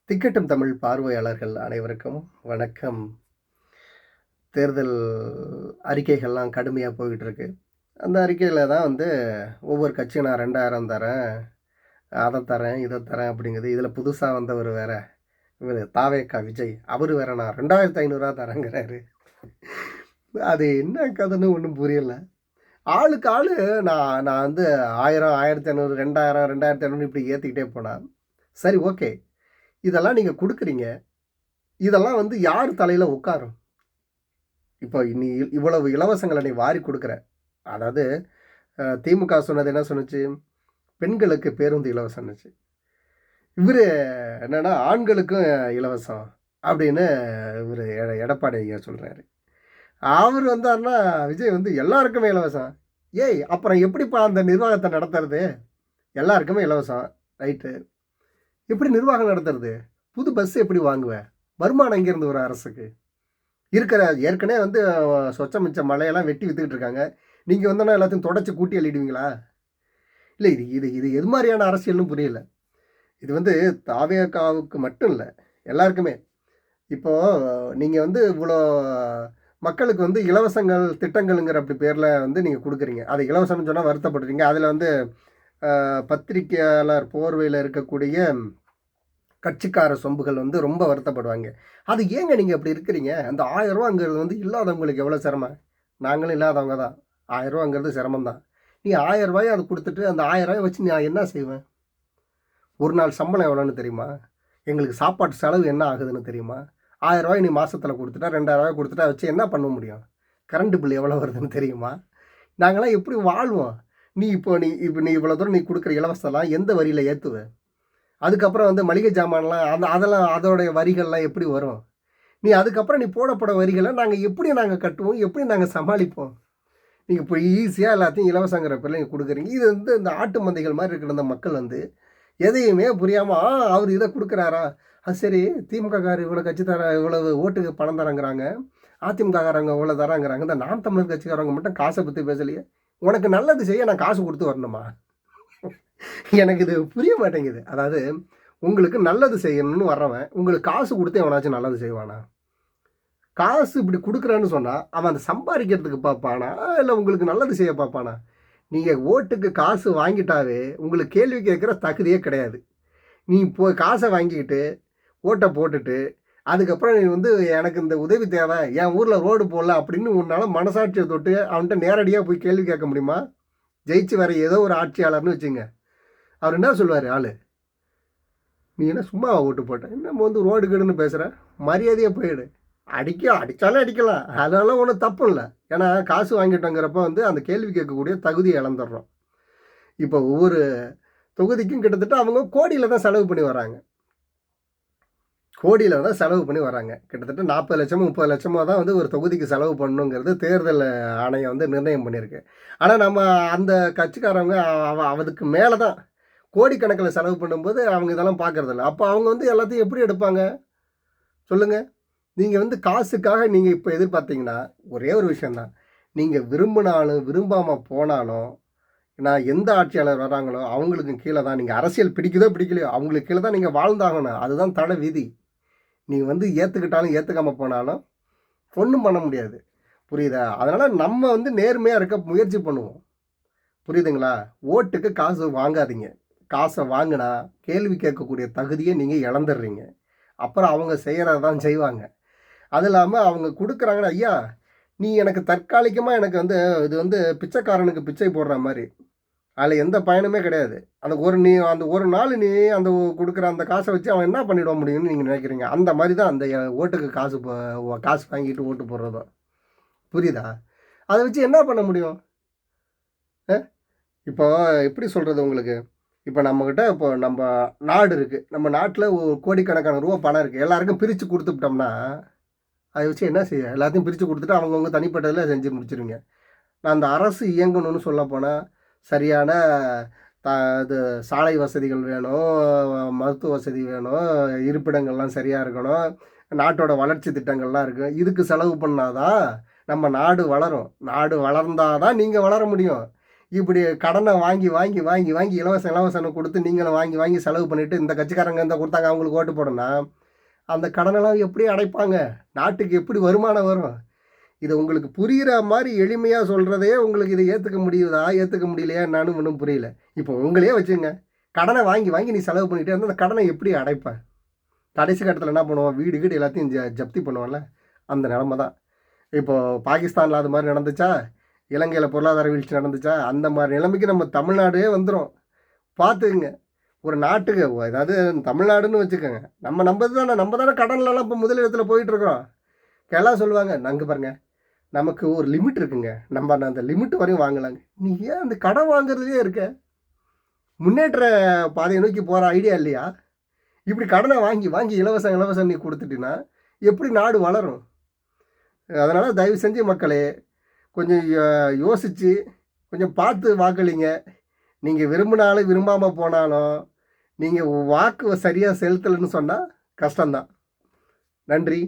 திக்கட்டும் தமிழ் பார்வையாளர்கள் அனைவருக்கும் வணக்கம். தேர்தல் அறிக்கைகள்லாம் கடுமையாக போயிட்டு இருக்கு. அந்த அறிக்கையில் தான் ஒவ்வொரு கட்சியும் நான் 2000 தரேன், அதை தரேன், இதை தரேன் அப்படிங்குது. இதில் புதுசாக வந்தவர் வேற, இவர் தாவேக்கா விஜய், அவர் வேற நான் 2500 தரேங்கிறாரு. அது என்ன கதைன்னு ஒன்றும் புரியல. ஆளுக்கு ஆள் நான் நான் 1000, 1500, 2000, 2500 இப்படி ஏற்றிக்கிட்டே போனால் சரி, ஓகே. இதெல்லாம் நீங்கள் கொடுக்குறீங்க, இதெல்லாம் யார் தலையில் உட்காரும்? இப்போ நீ இவ்வளவு இலவசங்களை நீ வாரி கொடுக்குற. அதாவது திமுக சொன்னது என்ன சொன்னுச்சு? பெண்களுக்கு பேருந்து இலவசம்னுச்சு. இவர் என்னன்னா ஆண்களுக்கும் இலவசம் அப்படின்னு இவர் எடப்பாடி ஐயா சொல்கிறாரு. அவர் வந்தார்னா விஜய் எல்லாருக்குமே இலவசம். ஏய், அப்புறம் எப்படிப்பா அந்த நிர்வாகத்தை நடத்துறது? எல்லாருக்குமே இலவசம், ரைட்டு. எப்படி நிர்வாகம் நடத்துறது? புது பஸ் எப்படி வாங்குவேன்? வருமானம் எங்கேருந்து ஒரு அரசுக்கு? இருக்கிற ஏற்கனவே சொச்ச மிச்ச மழையெல்லாம் வெட்டி விற்றுக்கிட்டு இருக்காங்க. நீங்கள் வந்தோன்னா எல்லாத்தையும் தொடச்சி கூட்டி அள்ளிடுவீங்களா? இல்லை, இது இது இது எது மாதிரியான அரசியல்னு புரியல. இது தாவேகாவுக்கு மட்டும் இல்லை, எல்லாருக்குமே. இப்போது நீங்கள் இவ்வளோ மக்களுக்கு இலவசங்கள் திட்டங்கள்ங்கிற அப்படி பேரில் நீங்கள் கொடுக்குறீங்க. அதை இலவசம்னு சொன்னால் வருத்தப்படுறீங்க. அதில் பத்திரிகையாளர் போர்வையில் இருக்கக்கூடிய கட்சிக்கார சொம்புகள் ரொம்ப வருத்தப்படுவாங்க. அது ஏங்க நீங்கள் அப்படி இருக்கிறீங்க? அந்த 1000 ரூபாங்கிறது இல்லாதவங்களுக்கு எவ்வளோ சிரமம். நாங்களும் இல்லாதவங்க தான். 1000 ரூபாங்கிறது சிரமம் தான். நீ 1000 ரூபாயை அது கொடுத்துட்டு அந்த 1000 ரூபாயை வச்சு நான் என்ன செய்வேன்? ஒரு நாள் சம்பளம் எவ்வளோன்னு தெரியுமா? எங்களுக்கு சாப்பாட்டு செலவு என்ன ஆகுதுன்னு தெரியுமா? 1000 ரூபாய் நீ மாதத்தில் கொடுத்துட்டா, 2000 ரூபாய் கொடுத்துட்டா வச்சு என்ன பண்ண முடியும்? கரண்ட் பில் எவ்வளோ வருதுன்னு தெரியுமா? நாங்களாம் எப்படி வாழ்வோம்? நீ இவ்வளோ தூரம் நீ கொடுக்குற இலவசம்லாம் எந்த வரியில் ஏற்றுவ? அதுக்கப்புறம் மளிகை ஜாமான்லாம் அதெல்லாம் அதோடைய வரிகள்லாம் எப்படி வரும்? நீ அதுக்கப்புறம் நீ போடப்பட வரிகளை நாங்கள் கட்டுவோம்? எப்படி நாங்கள் சமாளிப்போம்? நீங்கள் இப்போ ஈஸியாக எல்லாத்தையும் இலவசங்கிற பேரில் நீங்கள் கொடுக்குறீங்க. இது இந்த ஆட்டு மந்தைகள் மாதிரி இருக்கிற அந்த மக்கள் எதையுமே புரியாமல் அவர் இதை கொடுக்குறாரா? அது சரி, திமுககாரர் இவ்வளோ கட்சி இவ்வளவு ஓட்டுக்கு பணம் தரங்கிறாங்க, அதிமுககாரங்க இவ்வளோ தராங்கிறாங்க, இந்த நாம் தமிழர் கட்சிக்காரங்க மட்டும் காசை பற்றி பேசலையே. உனக்கு நல்லது செய்ய நான் காசு கொடுத்து வரணுமா? எனக்கு இது புரிய மாட்டேங்குது. அதாவது உங்களுக்கு நல்லது செய்யணும்னு வர்றவன் உங்களுக்கு காசு கொடுத்து எவனாச்சும் நல்லது செய்வானா? காசு இப்படி கொடுக்குறான்னு சொன்னால் அவன் அதை சம்பாதிக்கிறதுக்கு பார்ப்பானா, இல்லை உங்களுக்கு நல்லது செய்ய பார்ப்பானா? நீங்கள் ஓட்டுக்கு காசு வாங்கிட்டாவே உங்களுக்கு கேள்வி கேட்குற தகுதியே கிடையாது. நீ காசை வாங்கிக்கிட்டு ஓட்டை போட்டுட்டு அதுக்கப்புறம் நீ எனக்கு இந்த உதவி தேவை, என் ஊரில் ரோடு போடல அப்படின்னு உன்னால் மனசாட்சியை தொட்டு அவன்கிட்ட நேரடியாக போய் கேள்வி கேட்க முடியுமா? ஜெயிச்சு வர ஏதோ ஒரு ஆட்சியாளர்னு வச்சுங்க, அவர் என்ன சொல்லுவார்? ஆள், நீ என்ன சும்மா ஓட்டு போட்ட, என்ன ரோடு கீடுன்னு பேசுகிற, மரியாதையாக போயிடு. அடித்தாலும் அடிக்கலாம், அதெல்லாம் ஒன்றும் தப்பு இல்லை. ஏன்னா காசு வாங்கிட்டோங்கிறப்ப அந்த கேள்வி கேட்கக்கூடிய தகுதியை இழந்துடுறோம். இப்போ ஒவ்வொரு தொகுதிக்கும் கிட்டத்தட்ட அவங்க கோடியில் தான் செலவு பண்ணி வராங்க. கிட்டத்தட்ட 40 லட்சமோ 30 லட்சமோ தான் ஒரு தொகுதிக்கு செலவு பண்ணணுங்கிறது தேர்தல் ஆணையம் நிர்ணயம் பண்ணியிருக்கு. ஆனால் நம்ம அந்த கட்சிக்காரவங்க அதுக்கு மேலே தான் கோடிக்கணக்கில் செலவு பண்ணும்போது அவங்க இதெல்லாம் பார்க்குறதில்ல. அப்போ அவங்க எல்லாத்தையும் எப்படி எடுப்பாங்க சொல்லுங்கள்? நீங்கள் காசுக்காக நீங்கள் இப்போ எதிர்பார்த்தீங்கன்னா ஒரே ஒரு விஷயந்தான், நீங்கள் விரும்பினாலும் விரும்பாமல் போனாலும் நான் எந்த ஆட்சியாளர் வராங்களோ அவங்களுக்கு கீழே தான் நீங்கள் அரசியல் பிடிக்குதோ பிடிக்கலையோ அவங்களுக்கு கீழே தான் நீங்கள் வாழ்ந்தாகணும். அதுதான் தடை விதி. நீங்கள் ஏற்றுக்கிட்டாலும் ஏற்றுக்காமல் போனாலும் ஒன்றும் பண்ண முடியாது. புரியுதா? அதனால் நம்ம நேர்மையாக இருக்க முயற்சி பண்ணுவோம். புரியுதுங்களா? ஓட்டுக்கு காசு வாங்காதீங்க. காசை வாங்கினா கேள்வி கேட்கக்கூடிய தகுதியை நீங்கள் இழந்துடுறீங்க. அப்புறம் அவங்க செய்கிறத தான் செய்வாங்க. அது இல்லாமல் அவங்க கொடுக்குறாங்கன்னா, ஐயா நீ எனக்கு தற்காலிகமாக எனக்கு இது பிச்சைக்காரனுக்கு பிச்சை போடுற மாதிரி, அதில் எந்த பயனுமே கிடையாது. அந்த ஒரு நாள் நீ அந்த கொடுக்குற அந்த காசை வச்சு அவன் என்ன பண்ணிட முடியும்னு நீங்கள் நினைக்கிறீங்க? அந்த மாதிரி தான் அந்த ஓட்டுக்கு காசு வாங்கிட்டு ஓட்டு போடுறதும். புரியுதா? அதை வச்சு என்ன பண்ண முடியும்? இப்போ எப்படி சொல்கிறது உங்களுக்கு? இப்போ நம்மக்கிட்ட நம்ம நாடு இருக்குது, நம்ம நாட்டில் கோடிக்கணக்கான ரூபா பணம் இருக்குது, எல்லாருக்கும் பிரித்து கொடுத்துட்டோம்னா அதை வச்சு என்ன செய்ய? எல்லாத்தையும் பிரித்து கொடுத்துட்டு அவங்கவுங்க தனிப்பட்டதில் செஞ்சு முடிச்சிருங்க. நான் அந்த அரசு இயங்கணும்னு சொல்ல போனால் சரியான இது சாலை வசதிகள் வேணும், மருத்துவ வசதி வேணும், இருப்பிடங்கள்லாம் சரியாக இருக்கணும், நாட்டோட வளர்ச்சி திட்டங்கள்லாம் இருக்குது. இதுக்கு செலவு பண்ணாதான் நம்ம நாடு வளரும். நாடு வளர்ந்தால் தான் நீங்கள் வளர முடியும். இப்படி கடனை வாங்கி வாங்கி வாங்கி வாங்கி இலவசம்னு கொடுத்து நீங்களும் வாங்கி வாங்கி செலவு பண்ணிவிட்டு இந்த கட்சிக்காரங்க இந்த கொடுத்தாங்க அவங்களுக்கு ஓட்டு போடணும்னா அந்த கடனெல்லாம் எப்படி அடைப்பாங்க? நாட்டுக்கு எப்படி வருமானம் வரும்? இதை உங்களுக்கு புரிகிற மாதிரி எளிமையாக சொல்கிறதே உங்களுக்கு இதை ஏற்றுக்க முடியுதா ஏற்றுக்க முடியலையா என்னான்னு ஒன்றும் புரியல. இப்போ உங்களையே வச்சுங்க, கடனை வாங்கி வாங்கி நீ செலவு பண்ணிகிட்டே இருந்தால் அந்த கடனை எப்படி அடைப்பேன்? கடைசி கட்டத்தில் என்ன பண்ணுவோம்? வீடு வீடு எல்லாத்தையும் ஜப்தி பண்ணுவோம்ல, அந்த நிலமை தான். இப்போது பாகிஸ்தானில் அது மாதிரி நடந்துச்சா? இலங்கையில் பொருளாதார வீழ்ச்சி நடந்துச்சா? அந்த மாதிரி நிலைமைக்கு நம்ம தமிழ்நாடே வந்துடும். பார்த்துக்குங்க. ஒரு நாட்டுக்கு அதாவது தமிழ்நாடுன்னு வச்சுக்கோங்க, நம்ம தானே கடன்லலாம் இப்போ முதலிடத்தில் போயிட்டுருக்குறோம். எல்லாம் சொல்லுவாங்க, நாங்கள் பாருங்கள் நமக்கு ஒரு லிமிட் இருக்குங்க, நம்ம அந்த லிமிட் வரையும் வாங்கலாங்க. நீ ஏன் அந்த கடன் வாங்குறதுலேயே இருக்க? முன்னேற்ற பாதையை நோக்கி போகிற ஐடியா இல்லையா? இப்படி கடனை வாங்கி வாங்கி இலவசம் நீ கொடுத்துட்டினா எப்படி நாடு வளரும்? அதனால் தயவு செஞ்சு மக்களே கொஞ்சம் யோசித்து கொஞ்சம் பார்த்து வாக்களிங்க. நீங்கள் விரும்பினாலும் விரும்பாமல் போனாலும் நீங்கள் வாக்கு சரியாக செலுத்தலைன்னு சொன்னால் கஷ்டம்தான். நன்றி.